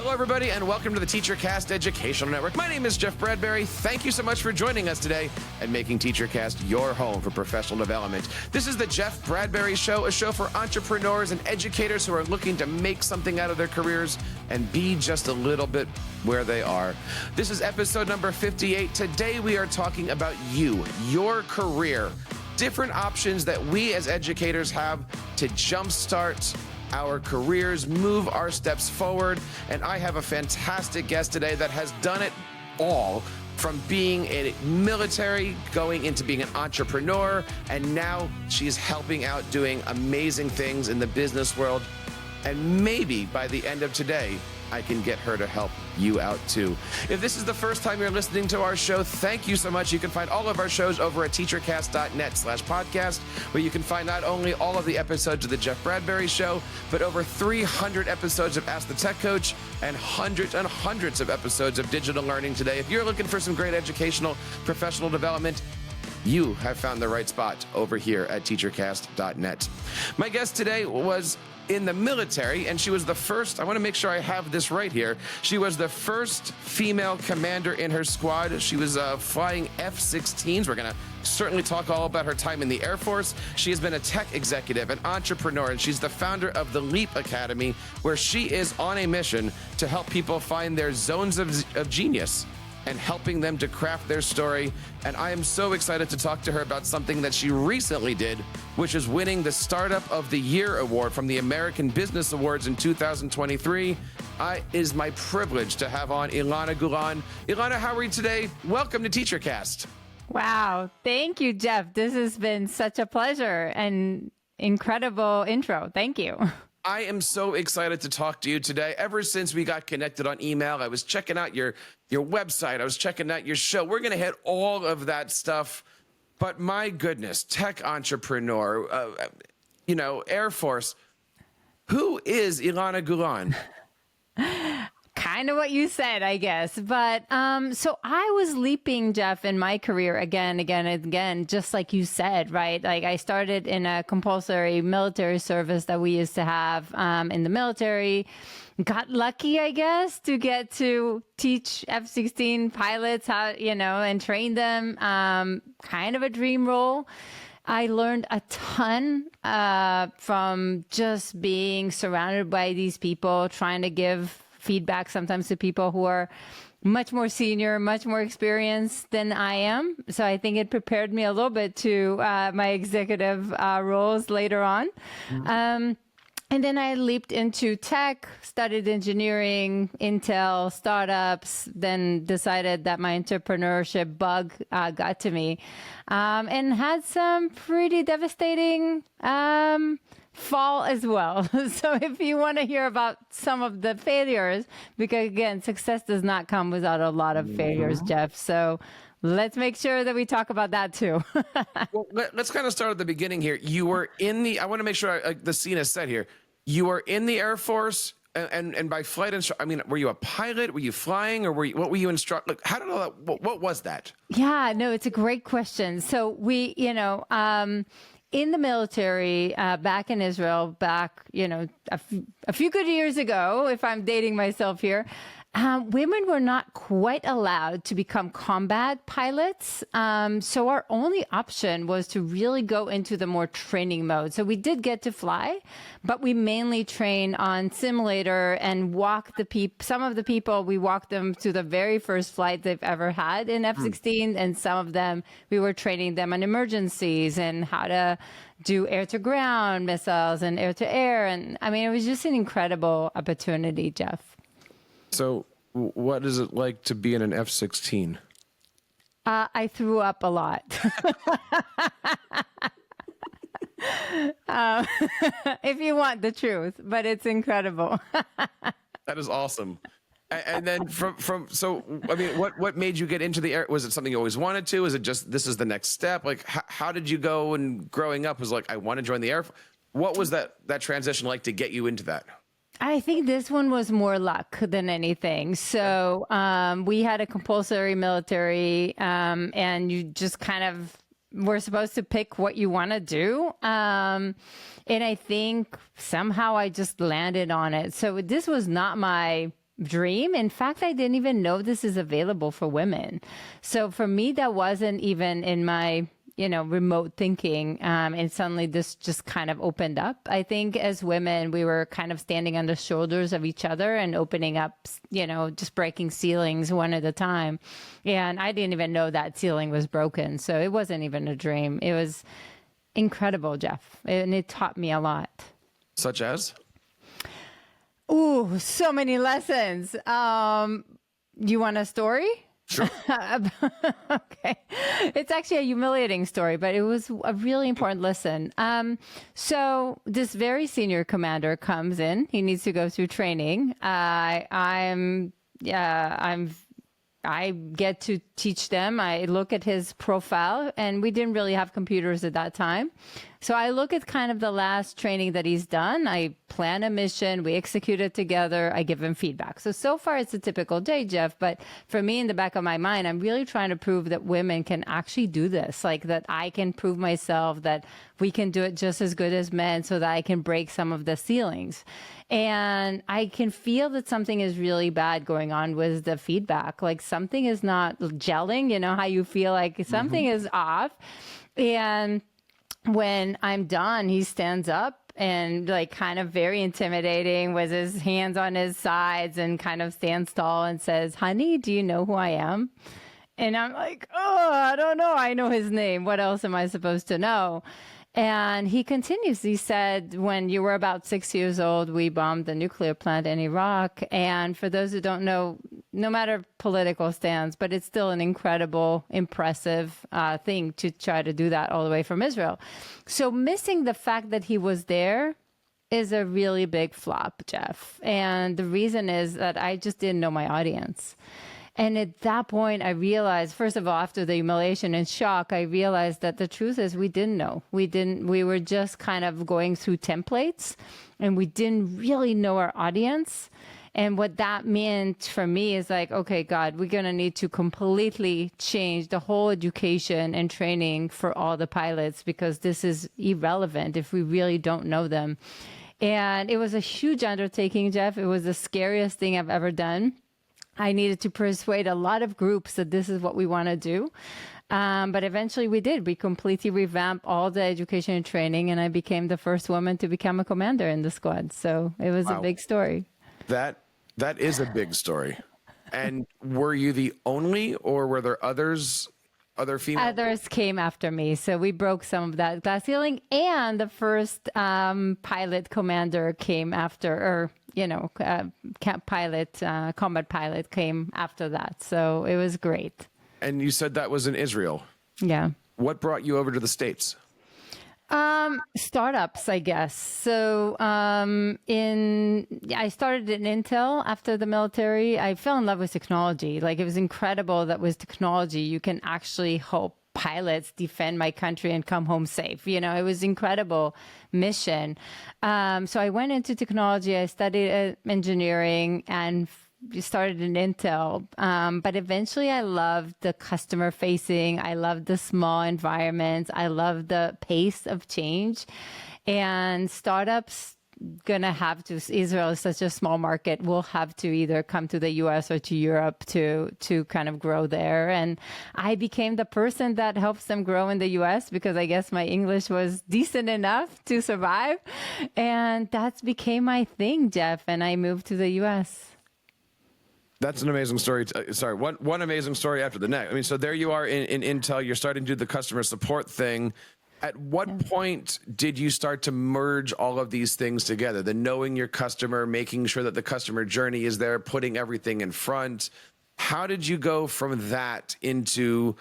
Hello, everybody, and welcome to the TEACHERCAST Educational Network. My name is Jeff Bradbury. Thank you so much for joining us today and making TEACHERCAST your home for professional development. This is the Jeff Bradbury Show, a show for entrepreneurs and educators who are looking to make something out of their careers and be just a little bit where they are. This is episode number 58. Today, we are talking about you, your career, different options that we as educators have to jumpstart our careers, move our steps forward. And I have a fantastic guest today that has done it all, from being a military, going into being an entrepreneur, and now she's helping out doing amazing things in the business world. And maybe by the end of today, I can get her to help you out too. If this is the first time you're listening to our show, thank you so much. You can find all of our shows over at teachercast.net/podcast, where you can find not only all of the episodes of the Jeff Bradbury Show, but over 300 episodes of Ask the Tech Coach and hundreds of episodes of digital learning today. If you're looking for some great educational, professional development, you have found the right spot over here at teachercast.net. My guest today was in the military, and she was the first, I want to make sure I have this right here, she was the first female commander in her squad. She was flying F-16s. We're going to certainly talk all about her time in the Air Force. She has been a tech executive, an entrepreneur, and she's the founder of the Leap Academy, where she is on a mission to help people find their zones of genius and helping them to craft their story. And I am so excited to talk to her about something that she recently did, which is winning the Startup of the Year award from the American Business Awards in 2023. It is my privilege to have on Ilana Golan. Ilana, how are you today? Welcome to TEACHERCAST. Wow. Thank you, Jeff. This has been such a pleasure and incredible intro. Thank you. I am so excited to talk to you today. Ever since we got connected on email, I was checking out your website. I was checking out your show. We're going to hit all of that stuff. But my goodness, tech entrepreneur, Air Force. Who is Ilana Golan? Kind of what you said, I guess. But so I was leaping, Jeff, in my career again, just like you said, right? Like I started in a compulsory military service that we used to have in the military. Got lucky, I guess, to get to teach F-16 pilots how, and train them. Kind of a dream role. I learned a ton from just being surrounded by these people, trying to give feedback sometimes to people who are much more senior, much more experienced than I am. So I think it prepared me a little bit to my executive roles later on. And then I leaped into tech, studied engineering, Intel, startups, then decided that my entrepreneurship bug got to me, and had some pretty devastating fall as well. So if you want to hear about some of the failures, because again, success does not come without a lot of failures, Jeff. So let's make sure that we talk about that too. Well, let's kind of start at the beginning here. You were I want to make sure the scene is set here. You were in the Air Force, and by flight instructor, I mean, were you a pilot? Were you flying, or what were you instructed? Like, how did all that? What was that? Yeah, no, it's a great question. So we, in the military, back in Israel, a few good years ago, if I'm dating myself here, women were not quite allowed to become combat pilots. So our only option was to really go into the more training mode. So we did get to fly, but we mainly train on simulator and walk some of the people, we walked them to the very first flight they've ever had in F-16. And some of them, we were training them on emergencies and how to do air-to-ground missiles and air-to-air. And I mean, it was just an incredible opportunity, Jeff. So what is it like to be in an F-16? I threw up a lot. If you want the truth, but it's incredible. That is awesome. And then what made you get into the air? Was it something you always wanted to? Is it just, this is the next step? Like, how did you go, and growing up was like, I want to join the Air Force. What was that transition like to get you into that? I think this one was more luck than anything. So we had a compulsory military, and you just kind of were supposed to pick what you want to do. And I think somehow I just landed on it. So this was not my dream. In fact, I didn't even know this is available for women. So for me, that wasn't even in my remote thinking. And suddenly this just kind of opened up. I think as women, we were kind of standing on the shoulders of each other and opening up, just breaking ceilings one at a time. And I didn't even know that ceiling was broken. So it wasn't even a dream. It was incredible, Jeff. And it taught me a lot. Such as? Ooh, so many lessons. You want a story? Sure. Okay. It's actually a humiliating story, but it was a really important lesson. So this very senior commander comes in. He needs to go through training. I get to teach them. I look at his profile, and we didn't really have computers at that time. So I look at kind of the last training that he's done. I plan a mission. We execute it together. I give him feedback. So far it's a typical day, Jeff. But for me, in the back of my mind, I'm really trying to prove that women can actually do this, like that I can prove myself that we can do it just as good as men so that I can break some of the ceilings. And I can feel that something is really bad going on with the feedback. Like something is not gelling, how you feel like something is off. And when I'm done, he stands up and like kind of very intimidating with his hands on his sides and kind of stands tall and says, "Honey, do you know who I am?" And I'm like, "Oh, I don't know. I know his name. What else am I supposed to know?" And he continues. He said, when you were about 6 years old, we bombed the nuclear plant in Iraq. And for those who don't know, no matter political stance, but it's still an incredible, impressive thing to try to do that all the way from Israel. So missing the fact that he was there is a really big flop, Jeff. And the reason is that I just didn't know my audience. And at that point, I realized, first of all, after the humiliation and shock, I realized that the truth is we didn't know. We were just kind of going through templates, and we didn't really know our audience. And what that meant for me is like, okay, God, we're going to need to completely change the whole education and training for all the pilots, because this is irrelevant if we really don't know them. And it was a huge undertaking, Jeff. It was the scariest thing I've ever done. I needed to persuade a lot of groups that this is what we want to do. But eventually we did. We completely revamped all the education and training, and I became the first woman to become a commander in the squad. So it was a big story. That is a big story. And were you the only, or were there other female? Others came after me. So we broke some of that glass ceiling, and the first pilot commander came after, or combat pilot came after that. So it was great. And you said that was in Israel. Yeah. What brought you over to the States? Startups, I guess. So I started in Intel after the military. I fell in love with technology. Like, it was incredible that with technology you can actually help pilots defend my country and come home safe. It was incredible mission. So I went into technology. I studied engineering and started in Intel. But eventually I loved the customer facing. I loved the small environments. I loved the pace of change. And startups gonna have to, Israel is such a small market, will have to either come to the US or to Europe to kind of grow there. And I became the person that helps them grow in the US, because I guess my English was decent enough to survive. And that became my thing, Jeff. And I moved to the US. That's an amazing story. Sorry, one amazing story after the next. I mean, so there you are in Intel, you're starting to do the customer support thing. At what point did you start to merge all of these things together? The knowing your customer, making sure that the customer journey is there, putting everything in front. How did you go from that into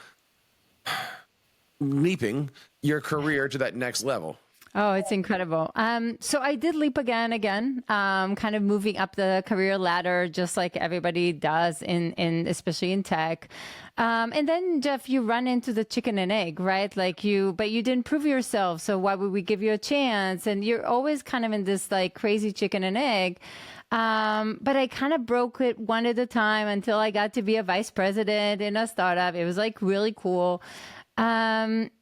leaping your career to that next level? Oh, it's incredible. So I did leap again, kind of moving up the career ladder, just like everybody does especially in tech. And then, Jeff, you run into the chicken and egg, right? But you didn't prove yourself. So why would we give you a chance? And you're always kind of in this like crazy chicken and egg. But I kind of broke it one at a time until I got to be a vice president in a startup. It was like really cool.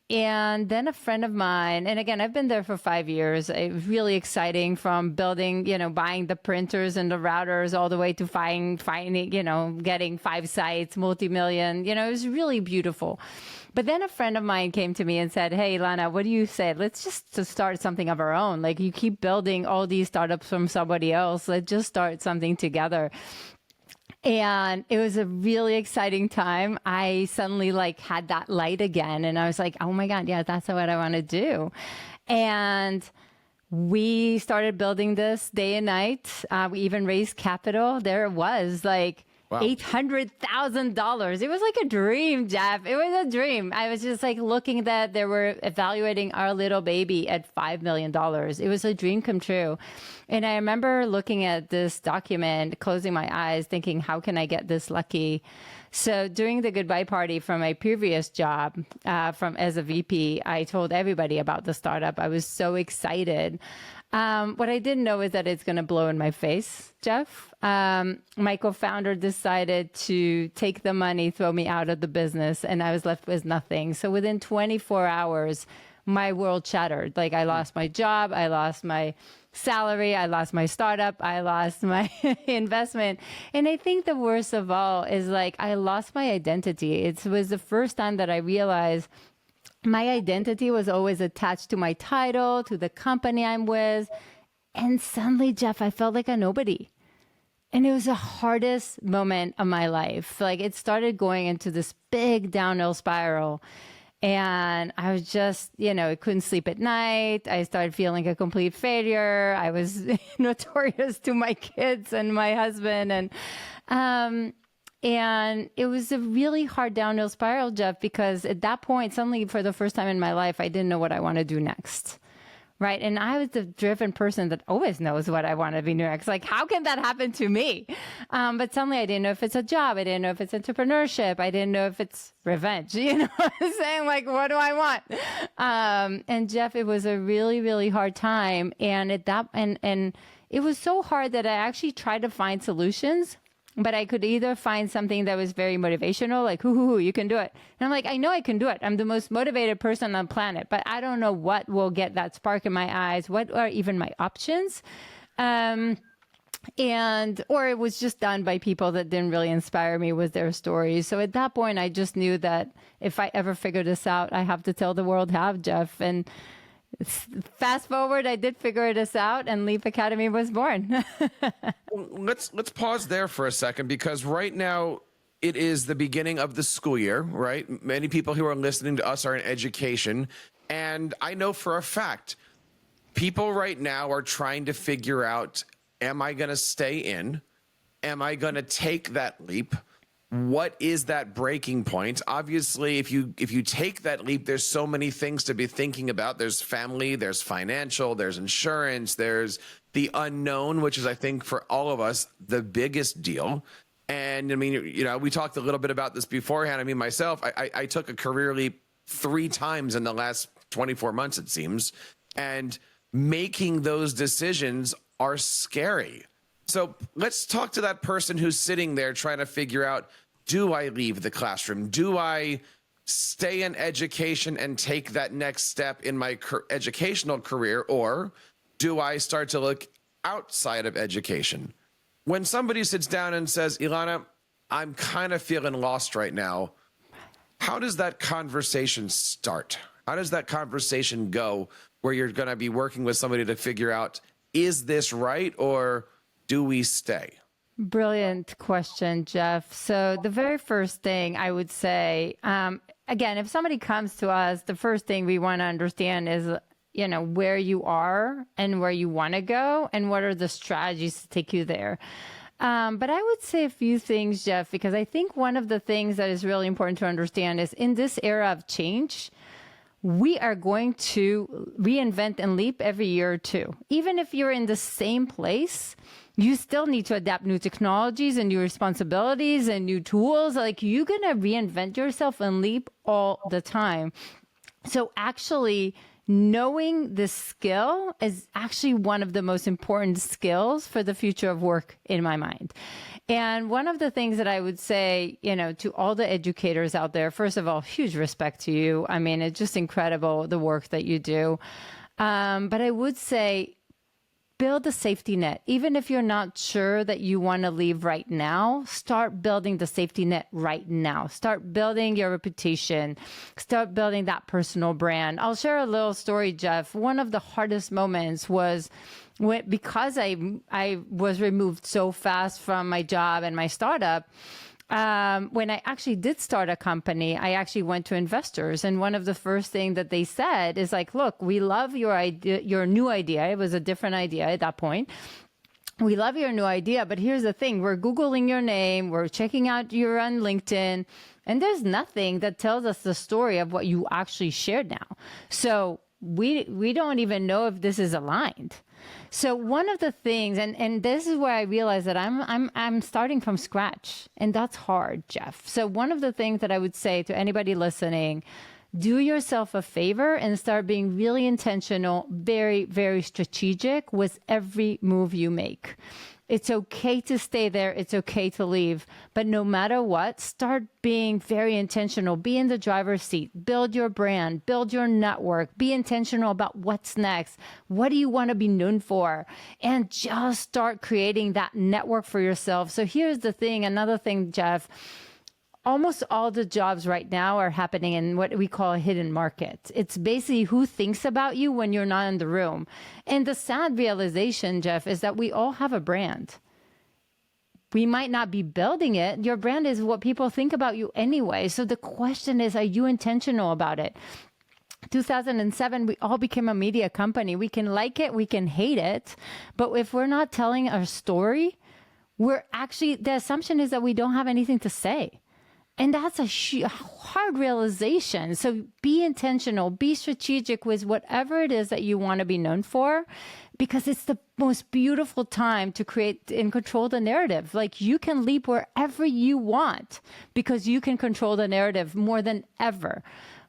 And then a friend of mine, and again, I've been there for 5 years. It was really exciting, from building, buying the printers and the routers, all the way to finding, getting 5 sites, multi-million, it was really beautiful. But then a friend of mine came to me and said, "Hey, Ilana, what do you say? Let's just start something of our own. Like, you keep building all these startups from somebody else. Let's just start something together." And it was a really exciting time. I suddenly had that light again. And I was like, oh my God, yeah, that's what I want to do. And we started building this day and night. We even raised capital. There it was, wow. $800,000. It was like a dream, Jeff. It was a dream. I was just looking that they were evaluating our little baby at $5 million. It was a dream come true. And I remember looking at this document, closing my eyes, thinking, how can I get this lucky? So during the goodbye party from my previous job, as a VP, I told everybody about the startup. I was so excited. What I didn't know is that it's going to blow in my face, Jeff. My co-founder decided to take the money, throw me out of the business, and I was left with nothing. So within 24 hours, my world shattered. I lost my job, I lost my salary, I lost my startup, I lost my investment. And I think the worst of all is I lost my identity. It was the first time that I realized my identity was always attached to my title, to the company I'm with. And suddenly, Jeff, I felt like a nobody. And it was the hardest moment of my life. It started going into this big downhill spiral. And I was just, I couldn't sleep at night. I started feeling a complete failure. I was notorious to my kids and my husband. And it was a really hard downhill spiral, Jeff, because at that point, suddenly for the first time in my life, I didn't know what I want to do next. Right. And I was the driven person that always knows what I want to be next. How can that happen to me? But suddenly I didn't know if it's a job. I didn't know if it's entrepreneurship. I didn't know if it's revenge. You know what I'm saying? What do I want? And Jeff, it was a really, really hard time. And and it was so hard that I actually tried to find solutions. But I could either find something that was very motivational, hoo, you can do it. And I'm I know I can do it. I'm the most motivated person on the planet, but I don't know what will get that spark in my eyes. What are even my options? Or it was just done by people that didn't really inspire me with their stories. So at that point, I just knew that if I ever figure this out, I have to tell the world how, Jeff. And fast forward, I did figure this out, and Leap Academy was born. Let's pause there for a second, because right now it is the beginning of the school year, right? Many people who are listening to us are in education, and I know for a fact people right now are trying to figure out, am I going to stay in? Am I going to take that leap? What is that breaking point? Obviously, if you take that leap, there's so many things to be thinking about. There's family, there's financial, there's insurance, there's the unknown, which is, I think, for all of us, the biggest deal. And I mean, we talked a little bit about this beforehand. I mean, myself, I took a career leap 3 times in the last 24 months, it seems. And making those decisions are scary. So let's talk to that person who's sitting there trying to figure out, do I leave the classroom? Do I stay in education and take that next step in my educational career? Or do I start to look outside of education? When somebody sits down and says, Ilana, I'm kind of feeling lost right now, how does that conversation start? How does that conversation go where you're going to be working with somebody to figure out, is this right, or do we stay? Brilliant question, Jeff. So the very first thing I would say, again, if somebody comes to us, the first thing we want to understand is, where you are and where you want to go and what are the strategies to take you there. But I would say a few things, Jeff, because I think one of the things that is really important to understand is in this era of change, we are going to reinvent and leap every year or two. Even if you're in the same place, you still need to adapt new technologies and new responsibilities and new tools. You're going to reinvent yourself and leap all the time. So actually knowing the skill is actually one of the most important skills for the future of work in my mind. And one of the things that I would say, to all the educators out there, first of all, huge respect to you. I mean, it's just incredible, the work that you do. But I would say, build a safety net. Even if you're not sure that you want to leave right now, start building the safety net right now. Start building your reputation. Start building that personal brand. I'll share a little story, Jeff. One of the hardest moments was because I was removed so fast from my job and my startup. When I actually did start a company, I actually went to investors. And one of the first things that they said is like, look, we love your idea, your new idea. It was a different idea at that point. We love your new idea, but here's the thing. We're Googling your name. We're checking out you're on LinkedIn. And there's nothing that tells us the story of what you actually shared now. So we don't even know if this is aligned. So one of the things, and this is where I realized that I'm starting from scratch, and that's hard, Jeff. So one of the things that I would say to anybody listening, do yourself a favor and start being really intentional, very, very strategic with every move you make. It's okay to stay there. It's okay to leave. But no matter what, start being very intentional. Be in the driver's seat. Build your brand. Build your network. Be intentional about what's next. What do you want to be known for? And just start creating that network for yourself. So here's the thing. Another thing, Jeff. Almost all the jobs right now are happening in what we call a hidden market. It's basically who thinks about you when you're not in the room. And the sad realization, Jeff, is that we all have a brand. We might not be building it. Your brand is what people think about you anyway. So the question is, are you intentional about it? 2007, we all became a media company. We can like it, we can hate it. But if we're not telling our story, the assumption is that we don't have anything to say. And that's a hard realization. So be intentional, be strategic with whatever it is that you want to be known for, because it's the most beautiful time to create and control the narrative. Like you can leap wherever you want because you can control the narrative more than ever,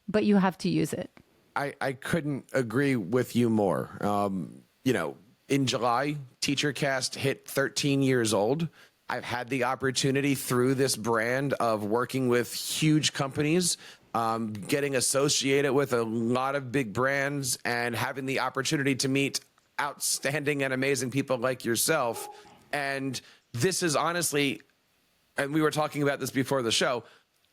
but you have to use it. I couldn't agree with you more. In July, TEACHERCAST hit 13 years old. I've had the opportunity through this brand of working with huge companies, getting associated with a lot of big brands, and having the opportunity to meet outstanding and amazing people like yourself. And this is honestly, and we were talking about this before the show,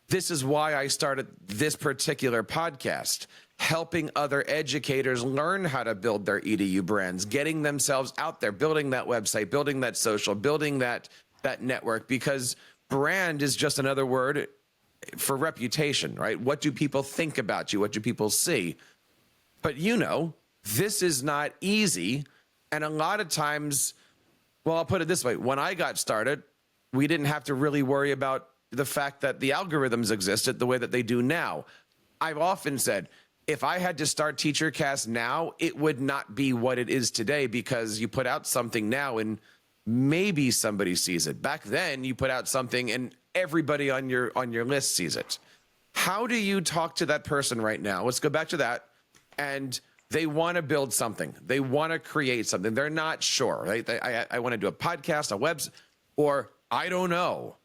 this is why I started this particular podcast, helping other educators learn how to build their EDU brands, getting themselves out there, building that website, building that social, building that network, because brand is just another word for reputation, right? What do people think about you? What do people see? But this is not easy. And a lot of times, well, I'll put it this way. When I got started, we didn't have to really worry about the fact that the algorithms existed the way that they do now. I've often said, if I had to start TEACHERCAST now, it would not be what it is today, because you put out something now and maybe somebody sees it. Back then, you put out something and everybody on your list sees it. How do you talk to that person right now? Let's go back to that. And they want to build something. They want to create something. They're not sure, right? I want to do a podcast, a web, or I don't know.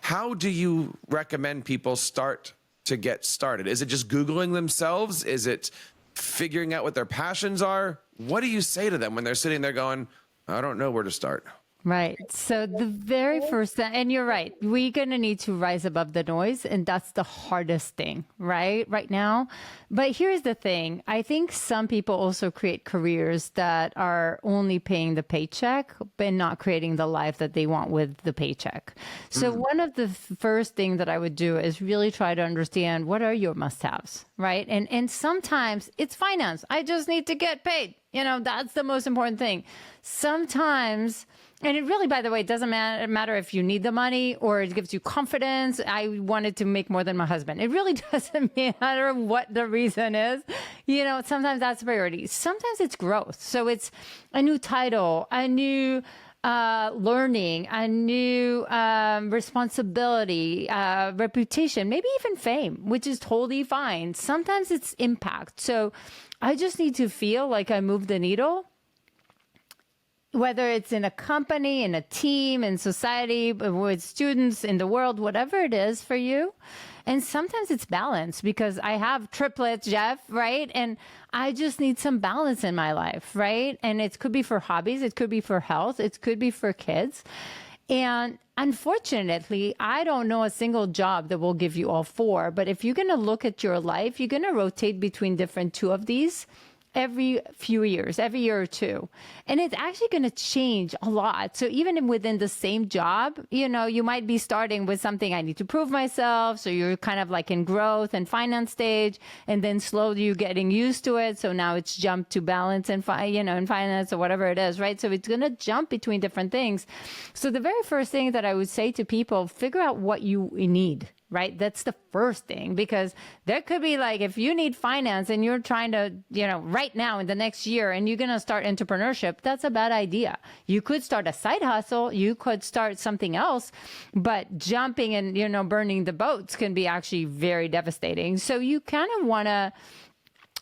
How do you recommend people start to get started? Is it just Googling themselves? Is it figuring out what their passions are? What do you say to them when they're sitting there going, I don't know where to start? Right. So the very first thing, and you're right, we're going to need to rise above the noise. And that's the hardest thing, right now. But here's the thing. I think some people also create careers that are only paying the paycheck, but not creating the life that they want with the paycheck. So one of the first things that I would do is really try to understand, what are your must-haves, right? And sometimes it's finance. I just need to get paid. That's the most important thing. Sometimes, and it really, by the way, it doesn't matter if you need the money or it gives you confidence. I wanted to make more than my husband. It really doesn't matter what the reason is. Sometimes that's a priority. Sometimes it's growth. So it's a new title, a new learning, a new responsibility, reputation, maybe even fame, which is totally fine. Sometimes it's impact. So I just need to feel like I move the needle, whether it's in a company, in a team, in society, with students, in the world, whatever it is for you. And sometimes it's balance because I have triplets, Jeff, right? And I just need some balance in my life, right? And it could be for hobbies, it could be for health, it could be for kids. And unfortunately, I don't know a single job that will give you all four. But if you're going to look at your life, you're going to rotate between different two of these every few years, every year or two. And it's actually going to change a lot. So even within the same job, you know, you might be starting with something, I need to prove myself. So you're kind of like in growth and finance stage, and then slowly you're getting used to it. So now it's jumped to balance and, in finance or whatever it is, right? So it's going to jump between different things. So the very first thing that I would say to people, figure out what you need. Right? That's the first thing, because there could be like, if you need finance and you're trying to, right now in the next year and you're going to start entrepreneurship, that's a bad idea. You could start a side hustle. You could start something else, but jumping and, burning the boats can be actually very devastating. So you kind of want to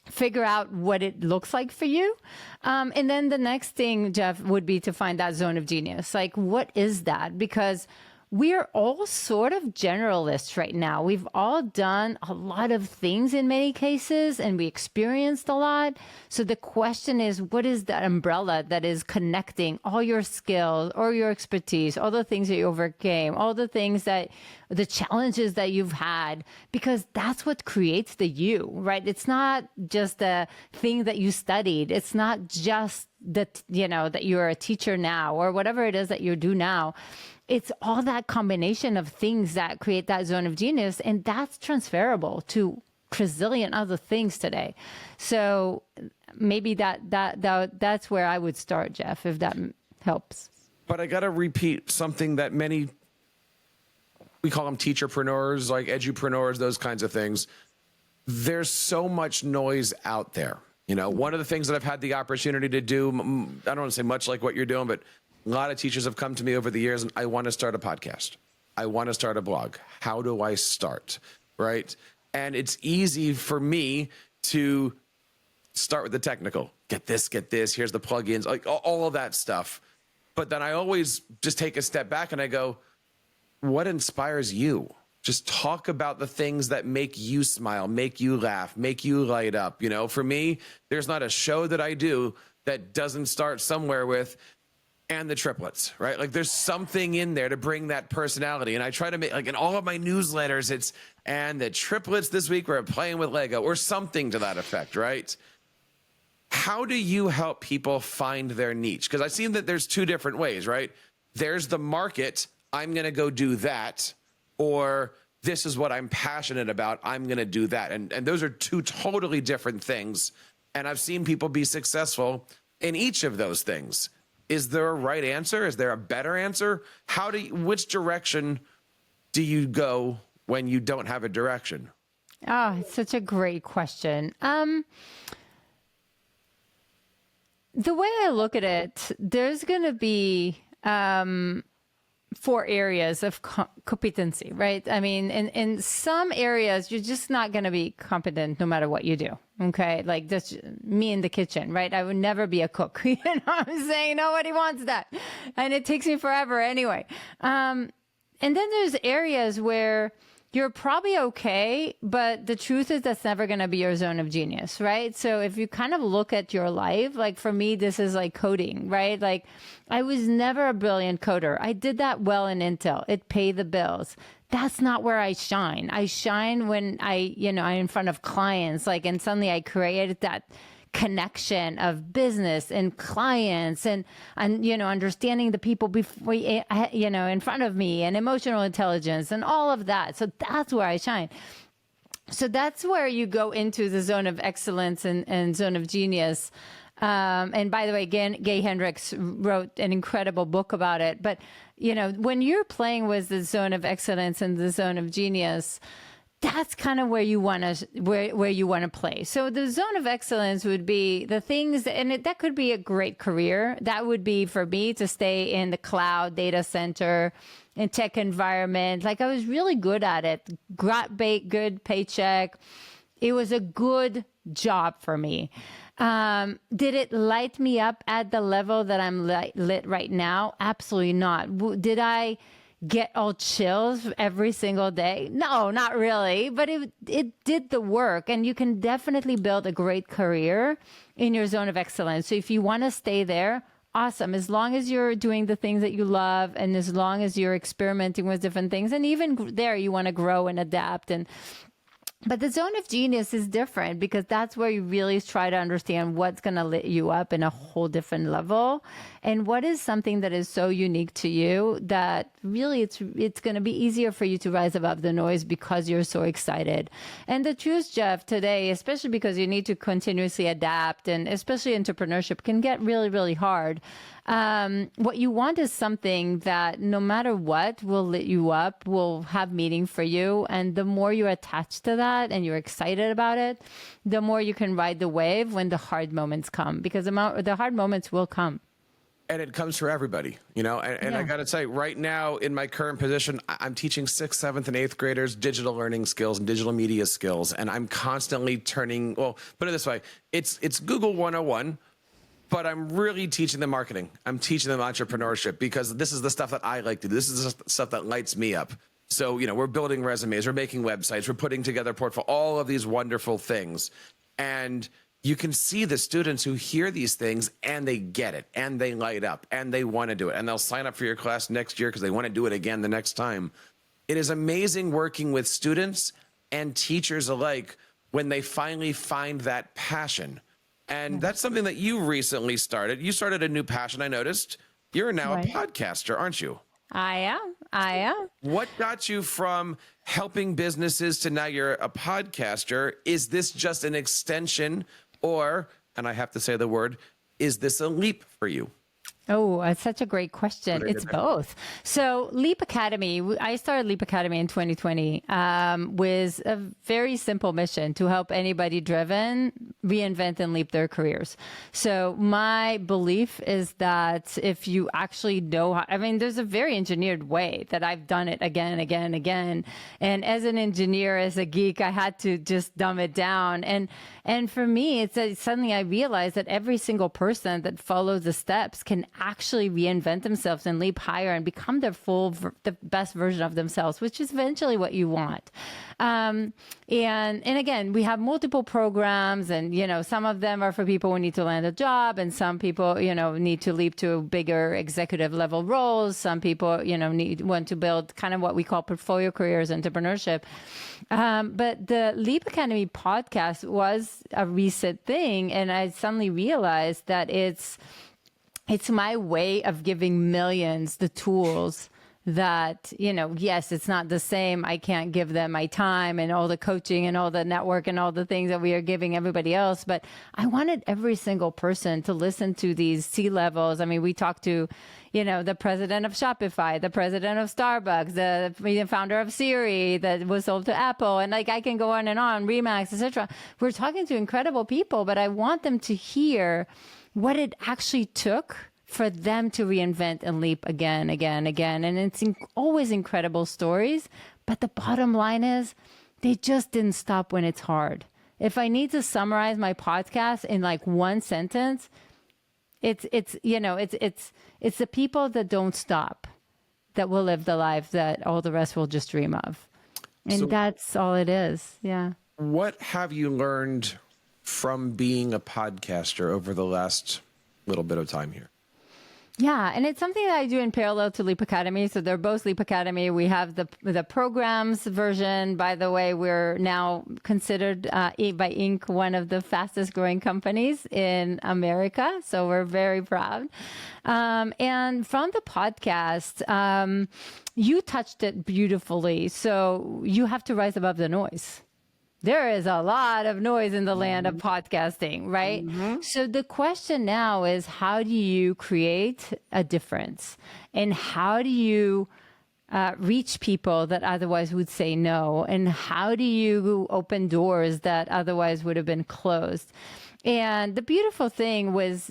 figure out what it looks like for you. And then the next thing, Jeff, would be to find that zone of genius. Like, what is that? Because we're all sort of generalists right now. We've all done a lot of things in many cases, and we experienced a lot. So the question is, what is that umbrella that is connecting all your skills or your expertise, all the things that you overcame, all the things the challenges that you've had, because that's what creates the you, right? It's not just the thing that you studied. It's not just that, that you're a teacher now or whatever it is that you do now. It's all that combination of things that create that zone of genius, and that's transferable to trillion other things today. So maybe that's where I would start, Jeff, if that helps. But I got to repeat something that many, we call them teacherpreneurs, like edupreneurs, those kinds of things. There's so much noise out there. One of the things that I've had the opportunity to do, I don't want to say much like what you're doing, but a lot of teachers have come to me over the years and I want to start a podcast. I want to start a blog. How do I start? Right? And it's easy for me to start with the technical. Get this, here's the plugins, like all of that stuff. But then I always just take a step back and I go, what inspires you? Just talk about the things that make you smile, make you laugh, make you light up. For me, there's not a show that I do that doesn't start somewhere with, and the triplets, right? Like there's something in there to bring that personality. And I try to make, like in all of my newsletters, it's, and the triplets this week were playing with Lego or something to that effect, right? How do you help people find their niche? Because I've seen that there's two different ways, right? There's the market, I'm going to go do that, or this is what I'm passionate about, I'm going to do that. And those are two totally different things. And I've seen people be successful in each of those things. Is there a right answer? Is there a better answer? Which direction do you go when you don't have a direction? Oh, it's such a great question. The way I look at it, there's going to be 4 areas of competency, right? I mean, in some areas, you're just not going to be competent no matter what you do. Okay. Like that's me in the kitchen, right? I would never be a cook. You know what I'm saying? Nobody wants that. And it takes me forever anyway. And then there's areas where you're probably okay, but the truth is that's never going to be your zone of genius, right? So if you kind of look at your life, like for me, this is like coding, right? Like I was never a brilliant coder. I did that well in Intel. It paid the bills. That's not where I shine. I shine when I'm in front of clients, like, and suddenly I created that connection of business and clients and understanding the people before, in front of me, and emotional intelligence and all of that. So that's where I shine. So that's where you go into the zone of excellence and zone of genius. And by the way, Gay Hendricks wrote an incredible book about it. But, when you're playing with the zone of excellence and the zone of genius, that's kind of where you want to where you want to play. So the zone of excellence would be the things, that could be a great career. That would be for me to stay in the cloud data center and tech environment. Like I was really good at it, got good paycheck. It was a good job for me. Did it light me up at the level that I'm lit right now? Absolutely not. Did I get all chills every single day? No, not really, but it did the work, and you can definitely build a great career in your zone of excellence. So if you want to stay there, awesome. As long as you're doing the things that you love, and as long as you're experimenting with different things, and even there you want to grow and adapt. But the zone of genius is different, because that's where you really try to understand what's going to lit you up in a whole different level, and what is something that is so unique to you that really it's going to be easier for you to rise above the noise because you're so excited. And the truth, Jeff, today, especially because you need to continuously adapt, and especially entrepreneurship can get really, really hard. What you want is something that no matter what will lit you up, will have meaning for you. And the more you're attached to that and you're excited about it, the more you can ride the wave when the hard moments come, because the hard moments will come. And it comes for everybody, and yeah. I got to say, right now in my current position, I'm teaching 6th, 7th, and 8th graders digital learning skills and digital media skills. And I'm constantly put it this way, it's Google 101, but I'm really teaching them marketing. I'm teaching them entrepreneurship, because this is the stuff that I like to do. This is the stuff that lights me up. So, we're building resumes, we're making websites, we're putting together portfolio, all of these wonderful things. And you can see the students who hear these things and they get it and they light up and they want to do it, and they'll sign up for your class next year because they want to do it again the next time. It is amazing working with students and teachers alike when they finally find that passion. And that's something that you recently started. You started a new passion, I noticed. You're now a podcaster, aren't you? I am. What got you from helping businesses to now you're a podcaster? Is this just an extension, or, and I have to say the word, is this a leap for you? Oh, that's such a great question. It's both. So Leap Academy, I started Leap Academy in 2020 with a very simple mission to help anybody driven reinvent and leap their careers. So my belief is that if you actually know how, there's a very engineered way that I've done it again and again and again. And as an engineer, as a geek, I had to just dumb it down. And for me, suddenly I realized that every single person that follows the steps can actually reinvent themselves and leap higher and become the best version of themselves, which is eventually what you want. And again, we have multiple programs, and, some of them are for people who need to land a job, and some people, need to leap to bigger executive level roles. Some people, want to build kind of what we call portfolio careers, entrepreneurship. But the Leap Academy podcast was a recent thing, and I suddenly realized that it's my way of giving millions the tools that, yes, it's not the same. I can't give them my time and all the coaching and all the network and all the things that we are giving everybody else. But I wanted every single person to listen to these C-levels. We talked to, the president of Shopify, the president of Starbucks, the founder of Siri that was sold to Apple. And I can go on, Remax, etc. We're talking to incredible people, but I want them to hear what it actually took for them to reinvent and leap again. And it's always incredible stories. But the bottom line is they just didn't stop when it's hard. If I need to summarize my podcast in one sentence, it's the people that don't stop that will live the life that all the rest will just dream of. And that's all it is. Yeah. What have you learned from being a podcaster over the last little bit of time here? Yeah, and it's something that I do in parallel to Leap Academy. So they're both Leap Academy. We have the programs version. By the way, we're now considered by Inc. one of the fastest growing companies in America. So we're very proud. And from the podcast, you touched it beautifully. So you have to rise above the noise. There is a lot of noise in the land of podcasting, right? Mm-hmm. So the question now is, how do you create a difference? And how do you reach people that otherwise would say no? And how do you open doors that otherwise would have been closed? And the beautiful thing was,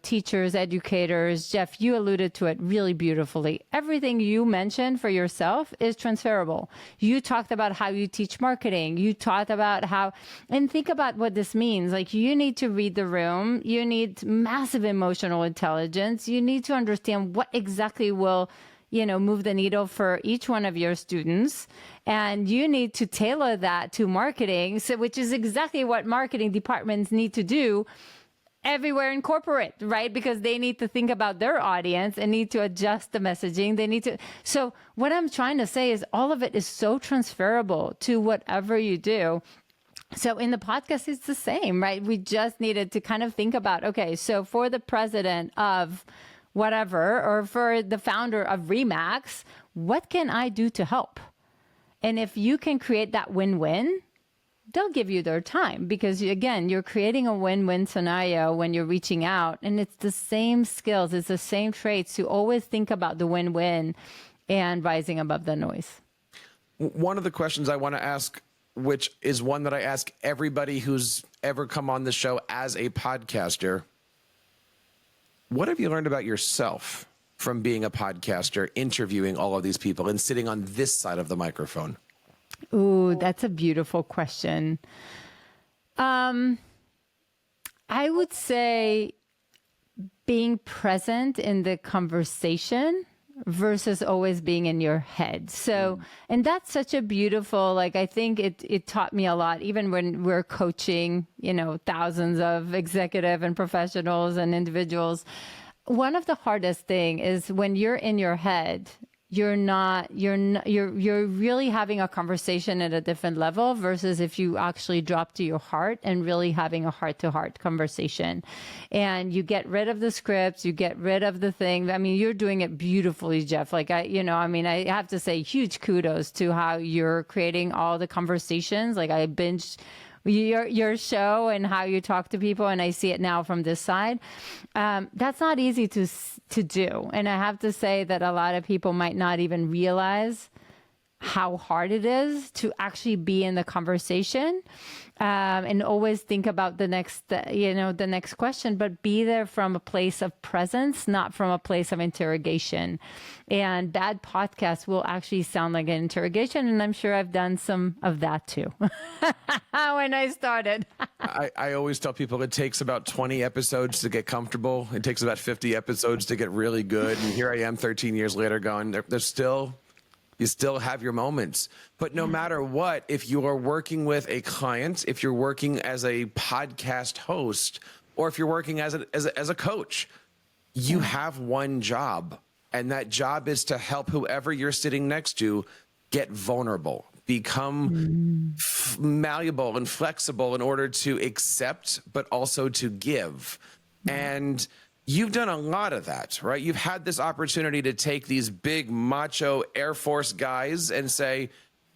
teachers, educators, Jeff, you alluded to it really beautifully. Everything you mentioned for yourself is transferable. You talked about how you teach marketing. You talked about and think about what this means. Like, you need to read the room. You need massive emotional intelligence. You need to understand what exactly will move the needle for each one of your students. And you need to tailor that to marketing, which is exactly what marketing departments need to do everywhere in corporate, right? Because they need to think about their audience and need to adjust the messaging. So what I'm trying to say is all of it is so transferable to whatever you do. So in the podcast, it's the same, right? We just needed to kind of think about, okay, so for the president of whatever, or for the founder of Remax, what can I do to help? And if you can create that win-win, they'll give you their time, because again, you're creating a win-win scenario when you're reaching out, and it's the same skills, it's the same traits to always think about the win-win and rising above the noise. One of the questions I want to ask, which is one that I ask everybody who's ever come on the show as a podcaster, what have you learned about yourself from being a podcaster, interviewing all of these people and sitting on this side of the microphone? Ooh, that's a beautiful question. I would say being present in the conversation versus always being in your head. So, and that's such a beautiful, I think it taught me a lot, even when we're coaching, thousands of executive and professionals and individuals. One of the hardest thing is when you're in your head, you're really having a conversation at a different level versus if you actually drop to your heart and really having a heart-to-heart conversation. And you get rid of the scripts, you get rid of the thing. I mean, you're doing it beautifully, Jeff. I have to say huge kudos to how you're creating all the conversations. I binged your show and how you talk to people, and I see it now from this side. That's not easy to do. And I have to say that a lot of people might not even realize how hard it is to actually be in the conversation, and always think about the next question, but be there from a place of presence, not from a place of interrogation. And bad podcasts will actually sound like an interrogation. And I'm sure I've done some of that too when I started. I always tell people it takes about 20 episodes to get comfortable. It takes about 50 episodes to get really good. And here I am 13 years later going, you still have your moments. But no matter what, if you are working with a client, if you're working as a podcast host, or if you're working as a coach, you have one job. And that job is to help whoever you're sitting next to get vulnerable, become malleable and flexible in order to accept, but also to give. And you've done a lot of that, right? You've had this opportunity to take these big macho Air Force guys and say,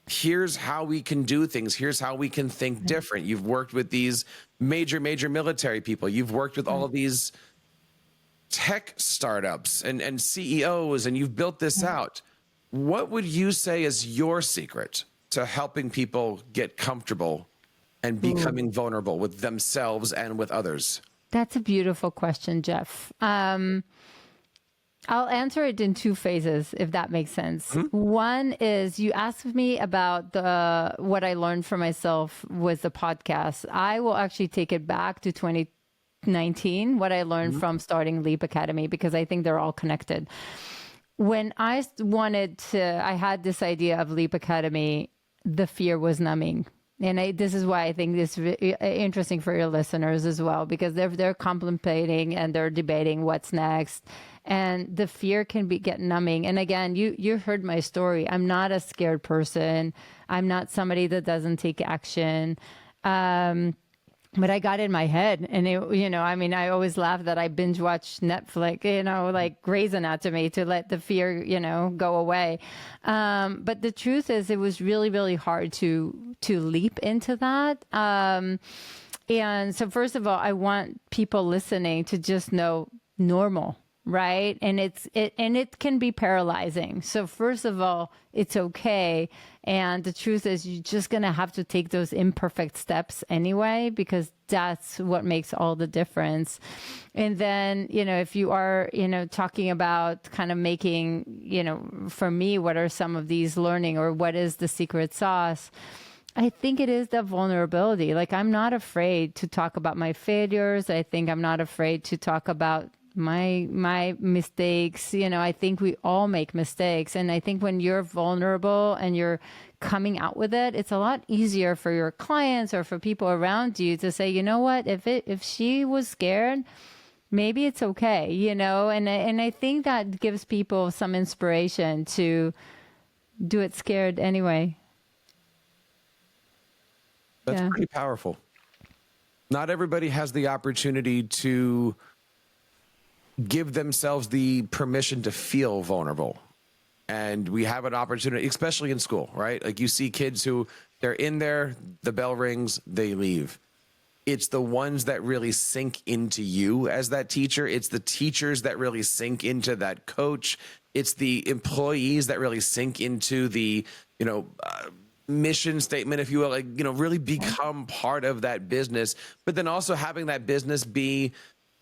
here's how we can do things. Here's how we can think different. You've worked with these major military people. You've worked with all of these tech startups and CEOs, and you've built this out. What would you say is your secret to helping people get comfortable and becoming vulnerable with themselves and with others? That's a beautiful question, Jeff. I'll answer it in two phases, if that makes sense. One is you asked me about what I learned for myself with the podcast. I will actually take it back to 2019, what I learned from starting Leap Academy, because I think they're all connected. When I had this idea of Leap Academy, the fear was numbing. And this is why I think this is interesting for your listeners as well, because they're contemplating and they're debating what's next, and the fear can get numbing. And again, you heard my story. I'm not a scared person. I'm not somebody that doesn't take action. But I got in my head, and I always laugh that I binge watch Netflix, like Grey's Anatomy, to let the fear, go away. But the truth is, it was really, really hard to leap into that. And so first of all, I want people listening to just know normal. right? And it can be paralyzing. So first of all, it's okay. And the truth is you're just going to have to take those imperfect steps anyway, because that's what makes all the difference. And then, if you are, talking about kind of making, for me, what are some of these learning, or what is the secret sauce? I think it is the vulnerability. Like, I'm not afraid to talk about my failures. I think I'm not afraid to talk about my mistakes. I think we all make mistakes. And I think when you're vulnerable and you're coming out with it, it's a lot easier for your clients or for people around you to say, you know what, if she was scared, maybe it's okay, and I think that gives people some inspiration to do it scared anyway. That's pretty powerful. Not everybody has the opportunity to give themselves the permission to feel vulnerable. And we have an opportunity, especially in school, right? Like, you see kids who they're in there, the bell rings, they leave. It's the ones that really sink into you as that teacher. It's the teachers that really sink into that coach. It's the employees that really sink into the, mission statement, if you will, really become part of that business. But then also having that business be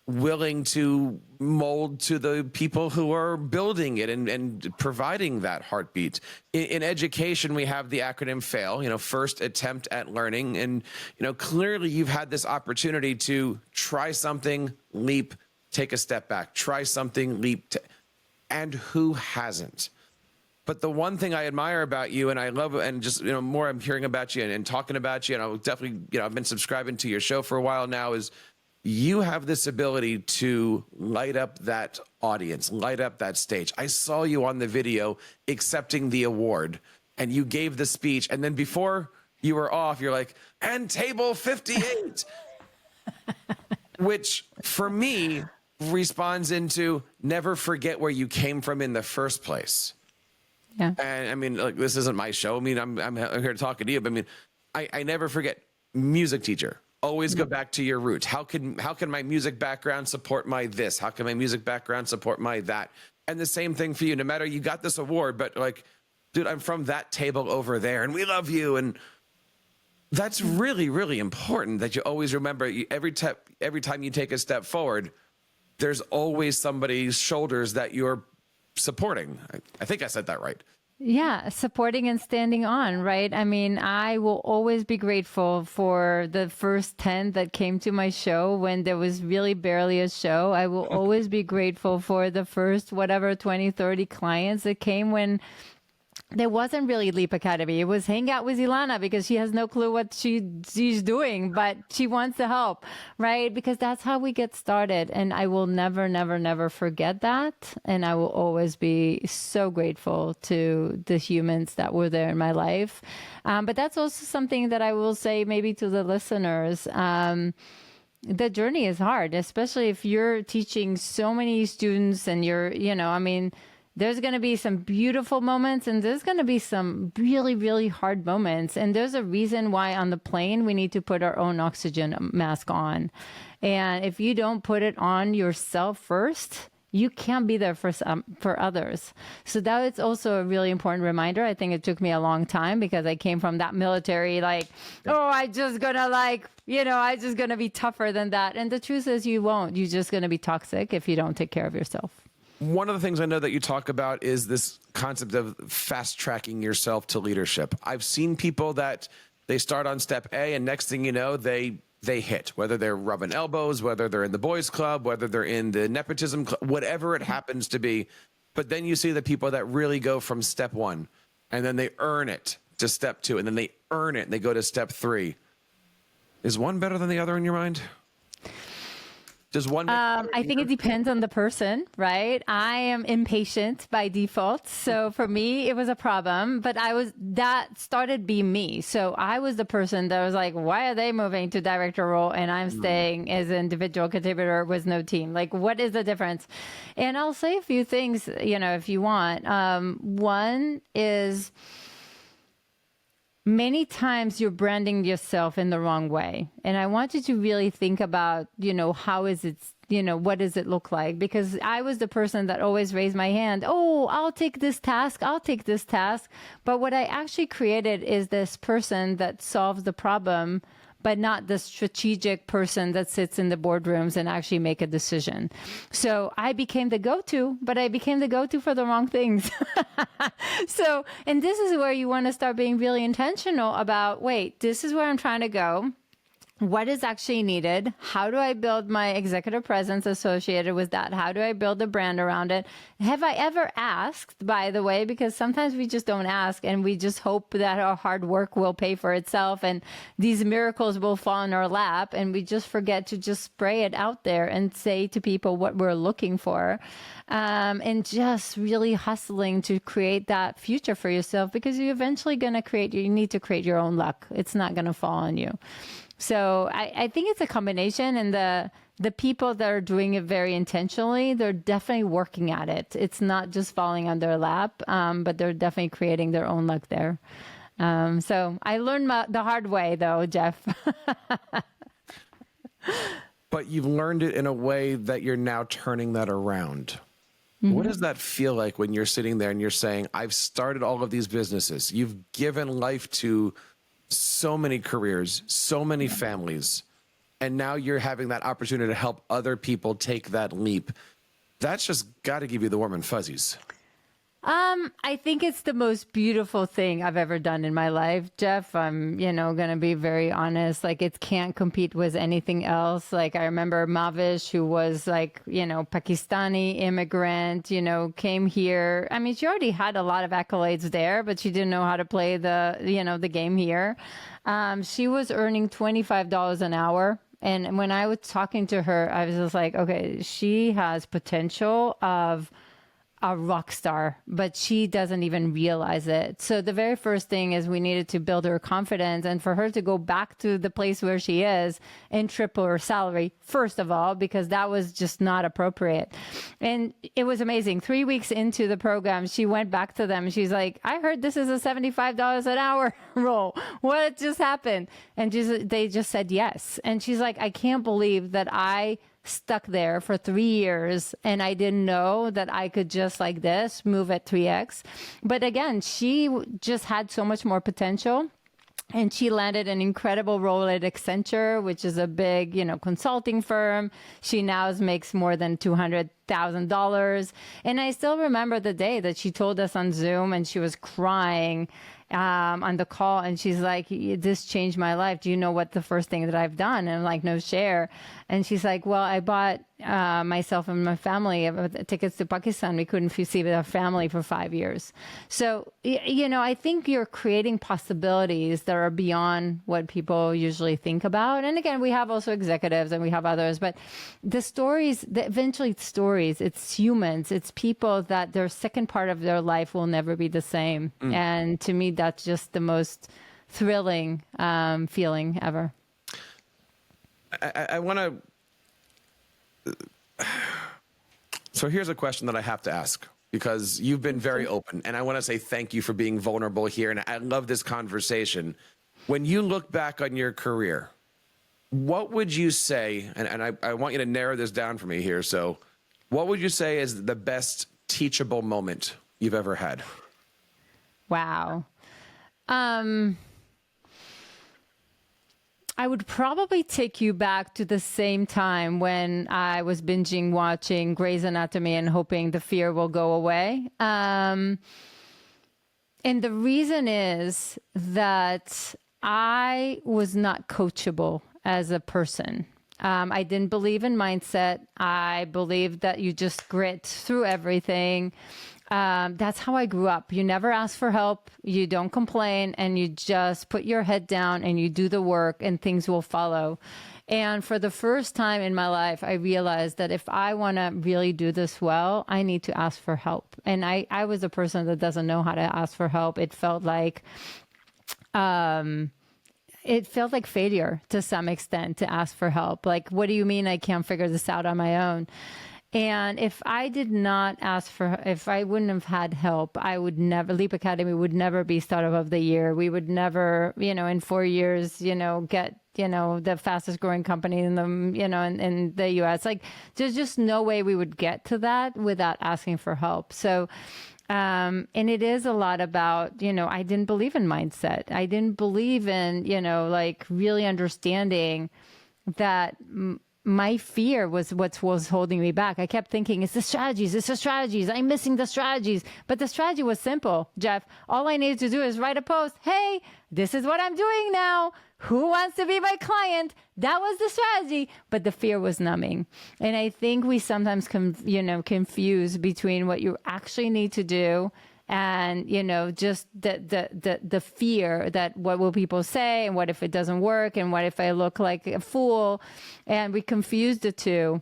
willing to mold to the people who are building it and providing that heartbeat. In education, we have the acronym FAIL, first attempt at learning. And, clearly you've had this opportunity to try something, leap, take a step back, try something, leap, and who hasn't? But the one thing I admire about you, and I love, and just, more I'm hearing about you and talking about you, and I'll definitely, I've been subscribing to your show for a while now, is you have this ability to light up that audience, light up that stage. I saw you on the video accepting the award, and you gave the speech, and then before you were off, you're like, and table 58, which for me responds into never forget where you came from in the first place. Yeah. And I mean, like, this isn't my show. I mean, I'm here talking to you, but I mean, I never forget music teacher. Always go back to your roots. How can my music background support my this? How can my music background support my that? And the same thing for you, no matter you got this award, but like, dude, I'm from that table over there and we love you. And that's really, really important that you always remember every time you take a step forward, there's always somebody's shoulders that you're supporting. I think I said that right. Yeah, supporting and standing on, right? I mean, I will always be grateful for the first 10 that came to my show when there was really barely a show. I will always be grateful for the first, 20, 30 clients that came when there wasn't really Leap Academy. It was hang out with Ilana because she has no clue what she's doing, but she wants to help, right? Because that's how we get started. And I will never, never, never forget that. And I will always be so grateful to the humans that were there in my life. But that's also something that I will say maybe to the listeners. The journey is hard, especially if you're teaching so many students and you're, there's going to be some beautiful moments and there's going to be some really, really hard moments. And there's a reason why on the plane we need to put our own oxygen mask on. And if you don't put it on yourself first, you can't be there for others. So that is also a really important reminder. I think it took me a long time because I came from that military, I just gonna be tougher than that. And the truth is you won't. You're just going to be toxic if you don't take care of yourself. One of the things I know that you talk about is this concept of fast tracking yourself to leadership. I've seen people that they start on step A and next thing you know, they hit, whether they're rubbing elbows, whether they're in the boys club, whether they're in the nepotism club, whatever it happens to be. But then you see the people that really go from step 1 and then they earn it to step 2 and then they earn it and they go to step 3. Is one better than the other in your mind? Does one? I think it depends on the person, right? I am impatient by default. So for me, it was a problem, but that started being me. So I was the person that was like, why are they moving to director role and I'm staying as an individual contributor with no team? Like, what is the difference? And I'll say a few things, if you want. One is, many times you're branding yourself in the wrong way. And I want you to really think about, how is it what does it look like? Because I was the person that always raised my hand. Oh, I'll take this task. I'll take this task. But what I actually created is this person that solves the problem, but not the strategic person that sits in the boardrooms and actually make a decision. So I became the go-to, but I became the go-to for the wrong things. So, and this is where you want to start being really intentional about, wait, this is where I'm trying to go. What is actually needed? How do I build my executive presence associated with that? How do I build a brand around it? Have I ever asked, by the way, because sometimes we just don't ask and we just hope that our hard work will pay for itself and these miracles will fall in our lap, and we just forget to just spray it out there and say to people what we're looking for, and just really hustling to create that future for yourself, because you're eventually going to you need to create your own luck. It's not going to fall on you. So I think it's a combination, and the people that are doing it very intentionally, they're definitely working at it. It's not just falling on their lap, but they're definitely creating their own luck there. So I learned the hard way, though, Jeff. But you've learned it in a way that you're now turning that around. Mm-hmm. What does that feel like when you're sitting there and you're saying, I've started all of these businesses. You've given life to so many careers, so many families, and now you're having that opportunity to help other people take that leap. That's just got to give you the warm and fuzzies. I think it's the most beautiful thing I've ever done in my life, Jeff. I'm, going to be very honest. Like, it can't compete with anything else. Like, I remember Mavish, who was like, Pakistani immigrant, came here. I mean, she already had a lot of accolades there, but she didn't know how to play the game here. She was earning $25 an hour. And when I was talking to her, I was just like, okay, she has potential of a rock star, but she doesn't even realize it. So the very first thing is we needed to build her confidence, and for her to go back to the place where she is and triple her salary, first of all, because that was just not appropriate. And it was amazing. 3 weeks into the program, she went back to them. She's like, I heard this is a $75 an hour role. What just happened? And they just said yes. And she's like, I can't believe that I stuck there for 3 years and I didn't know that I could just like this move at 3x. But again, she just had so much more potential. And she landed an incredible role at Accenture, which is a big, consulting firm. She now makes more than $200,000. And I still remember the day that she told us on Zoom, and she was crying on the call. And she's like, this changed my life. Do you know what the first thing that I've done? And I'm like, no, share. And she's like, well, I bought myself and my family tickets to Pakistan. We couldn't see our family for 5 years. So, I think you're creating possibilities that are beyond what people usually think about. And again, we have also executives and we have others, but the stories, it's humans, it's people that their second part of their life will never be the same. And to me, that's just the most thrilling feeling ever. I want to. So here's a question that I have to ask, because you've been very open, and I want to say thank you for being vulnerable here. And I love this conversation. When you look back on your career, what would you say? And I want you to narrow this down for me here. So what would you say is the best teachable moment you've ever had? Wow. I would probably take you back to the same time when I was binging watching Grey's Anatomy and hoping the fear will go away. And the reason is that I was not coachable as a person. I didn't believe in mindset. I believed that you just grit through everything. That's how I grew up. You never ask for help. You don't complain, and you just put your head down and you do the work and things will follow. And for the first time in my life, I realized that if I want to really do this well, I need to ask for help. And I was a person that doesn't know how to ask for help. It felt like, failure to some extent to ask for help. Like, what do you mean I can't figure this out on my own? And if I did not ask for, if I wouldn't have had help, I would never, Leap Academy would never be Startup of the Year. We would never, in 4 years, get, the fastest growing company in the, in the US. Like, there's just no way we would get to that without asking for help. So, and it is a lot about, I didn't believe in mindset. I didn't believe in, like really understanding that my fear was what was holding me back. I kept thinking, it's the strategies. I'm missing the strategies. But the strategy was simple, Jeff. All I needed to do is write a post. Hey, this is what I'm doing now. Who wants to be my client? That was the strategy. But the fear was numbing. And I think we sometimes confuse between what you actually need to do and, just the fear that what will people say, and what if it doesn't work, and what if I look like a fool, and we confuse the two.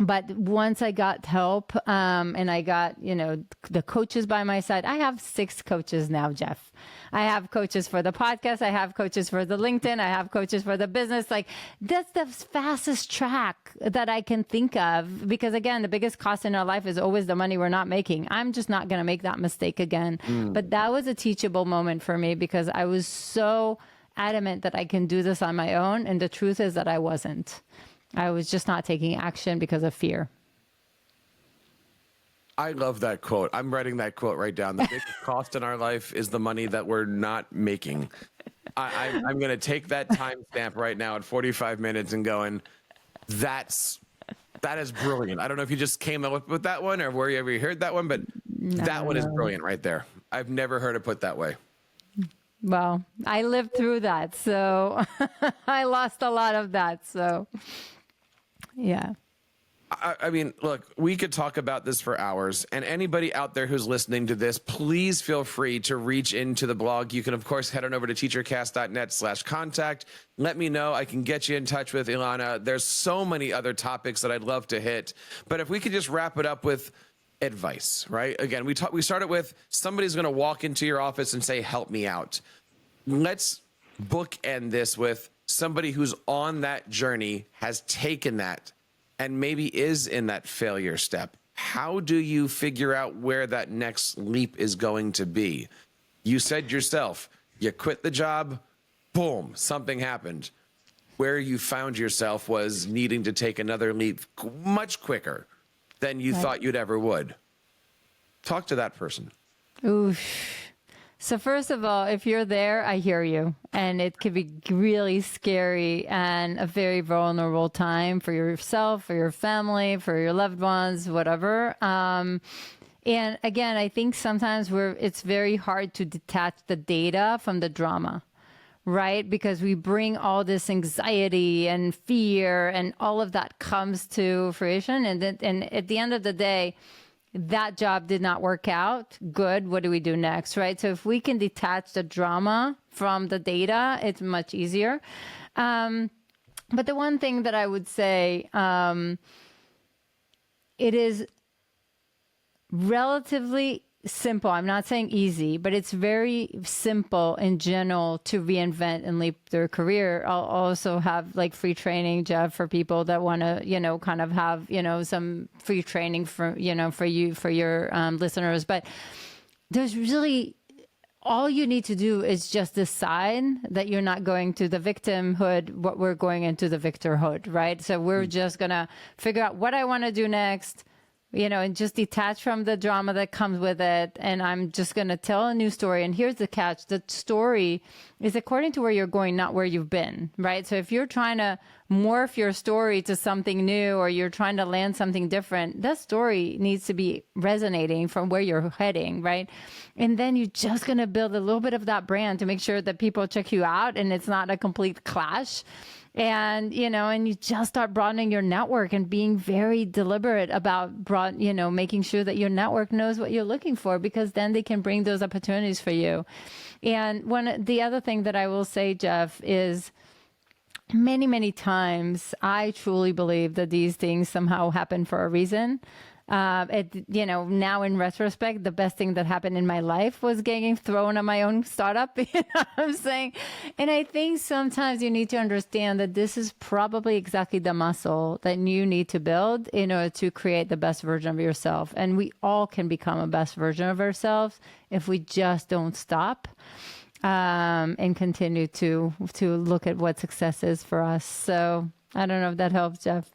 But once I got help, and I got, the coaches by my side, I have 6 coaches now, Jeff. I have coaches for the podcast. I have coaches for the LinkedIn. I have coaches for the business. Like, that's the fastest track that I can think of, because again, the biggest cost in our life is always the money we're not making. I'm just not going to make that mistake again. But that was a teachable moment for me, because I was so adamant that I can do this on my own. And the truth is that I wasn't. I was just not taking action because of fear. I love that quote. I'm writing that quote right down. The biggest cost in our life is the money that we're not making. I'm going to take that timestamp right now at 45 minutes and going, that is brilliant. I don't know if you just came up with that one or where you ever heard that one, but that one is brilliant right there. I've never heard it put that way. Well, I lived through that, so I lost a lot of that. So, yeah. I mean, look, we could talk about this for hours, and anybody out there who's listening to this, please feel free to reach into the blog. You can, of course, head on over to teachercast.net/contact. Let me know. I can get you in touch with Ilana. There's so many other topics that I'd love to hit, but if we could just wrap it up with advice, right? Again, we started with somebody's going to walk into your office and say, help me out. Let's bookend this with somebody who's on that journey, has taken that, and maybe is in that failure step. How do you figure out where that next leap is going to be? You said yourself, you quit the job, boom, something happened. Where you found yourself was needing to take another leap much quicker than you thought you'd ever would. Talk to that person. Oof. So first of all, if you're there, I hear you. And it could be really scary and a very vulnerable time for yourself, for your family, for your loved ones, whatever. And again, I think sometimes it's very hard to detach the data from the drama, right? Because we bring all this anxiety and fear, and all of that comes to fruition. And at the end of the day, that job did not work out. Good. What do we do next? Right. So if we can detach the drama from the data, it's much easier. But the one thing that I would say, it is relatively simple. I'm not saying easy, but it's very simple in general to reinvent and leap their career. I'll also have like free training, Jeff, for people that want to, kind of have, some free training for your listeners. But there's really, all you need to do is just decide that you're not going to the victimhood, what we're going into the victorhood, right? So we're just going to figure out what I want to do next, and just detach from the drama that comes with it. And I'm just going to tell a new story. And here's the catch. The story is according to where you're going, not where you've been, right? So if you're trying to morph your story to something new, or you're trying to land something different, that story needs to be resonating from where you're heading, right? And then you're just going to build a little bit of that brand to make sure that people check you out and it's not a complete clash. And, and you just start broadening your network and being very deliberate about making sure that your network knows what you're looking for, because then they can bring those opportunities for you. And the other thing that I will say, Jeff, is many, many times I truly believe that these things somehow happen for a reason. Now in retrospect, the best thing that happened in my life was getting thrown at my own startup. You know what I'm saying? And I think sometimes you need to understand that this is probably exactly the muscle that you need to build in order to create the best version of yourself. And we all can become a best version of ourselves if we just don't stop and continue to look at what success is for us. So I don't know if that helps, Jeff.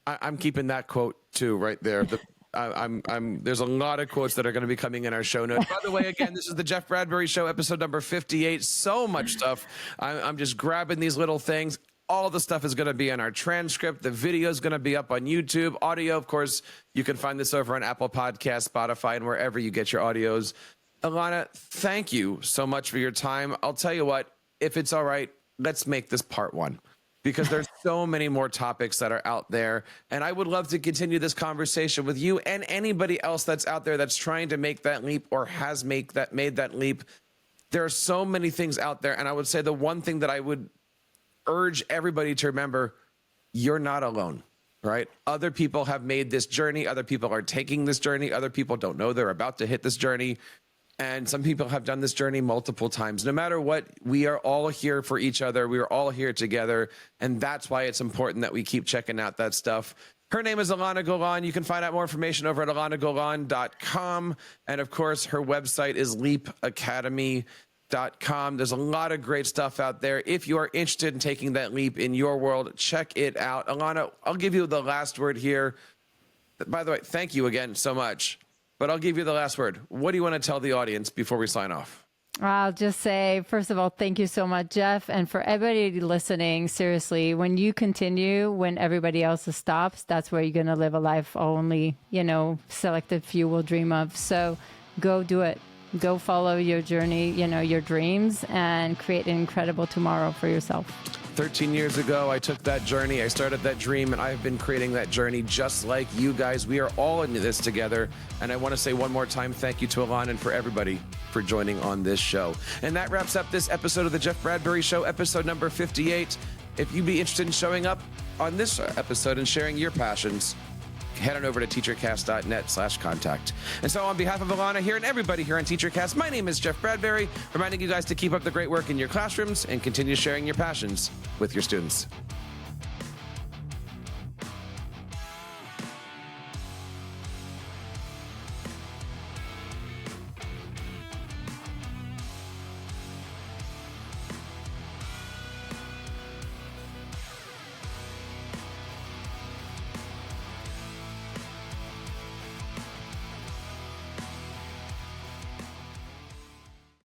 I'm keeping that quote too right there. There's a lot of quotes that are going to be coming in our show notes. By the way, again, this is the Jeff Bradbury Show, episode number 58. So much stuff. I'm just grabbing these little things. All the stuff is going to be in our transcript. The video is going to be up on YouTube. Audio, of course, you can find this over on Apple Podcasts, Spotify, and wherever you get your audios. Ilana, thank you so much for your time. I'll tell you what, if it's all right, let's make this part one, because there's so many more topics that are out there. And I would love to continue this conversation with you and anybody else that's out there that's trying to make that leap or has made that leap. There are so many things out there. And I would say the one thing that I would urge everybody to remember, you're not alone, right? Other people have made this journey. Other people are taking this journey. Other people don't know they're about to hit this journey. And some people have done this journey multiple times. No matter what, we are all here for each other. We are all here together. And that's why it's important that we keep checking out that stuff. Her name is Ilana Golan. You can find out more information over at ilanagolan.com. And of course, her website is leapacademy.com. There's a lot of great stuff out there. If you are interested in taking that leap in your world, check it out. Ilana, I'll give you the last word here. By the way, thank you again so much. But I'll give you the last word. What do you want to tell the audience before we sign off? I'll just say, first of all, thank you so much, Jeff. And for everybody listening, seriously, when you continue, when everybody else stops, that's where you're going to live a life only, selected few will dream of. So go do it. Go follow your journey, your dreams, and create an incredible tomorrow for yourself. 13 years ago, I took that journey. I started that dream, and I've been creating that journey just like you guys. We are all in this together. And I want to say one more time, thank you to Ilana and for everybody for joining on this show. And that wraps up this episode of the Jeff Bradbury Show, episode number 58. If you'd be interested in showing up on this episode and sharing your passions, head on over to teachercast.net/contact. And so on behalf of Ilana here and everybody here on TeacherCast, my name is Jeff Bradbury, reminding you guys to keep up the great work in your classrooms and continue sharing your passions with your students.